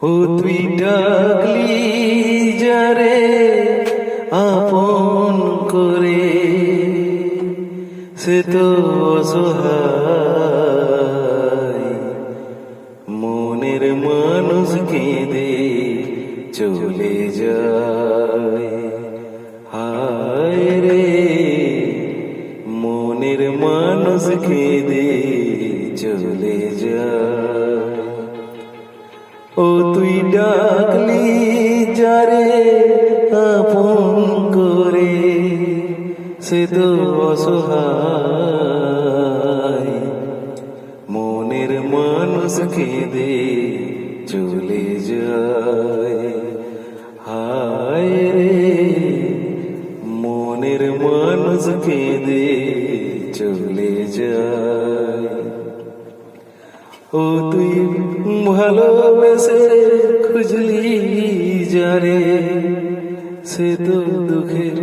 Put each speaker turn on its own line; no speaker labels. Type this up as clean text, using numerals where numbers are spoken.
ও তুই ডাকলি যারে আপন করে, সে তো অসহায় মনের মানুষ কেঁদে চলে যায়। হায় রে মনের মানুষ কেঁদে চলে যায়। ও তুই ডাকলি যারে আপন করে, সে তো অসহায় মনের মানুষ কেঁদে চলে যায়। হায় রে মনের মানুষ কেঁদে চলে যায়। ও তুই ভালোবেসে খুঁজলি যারে, সে তো দুঃখের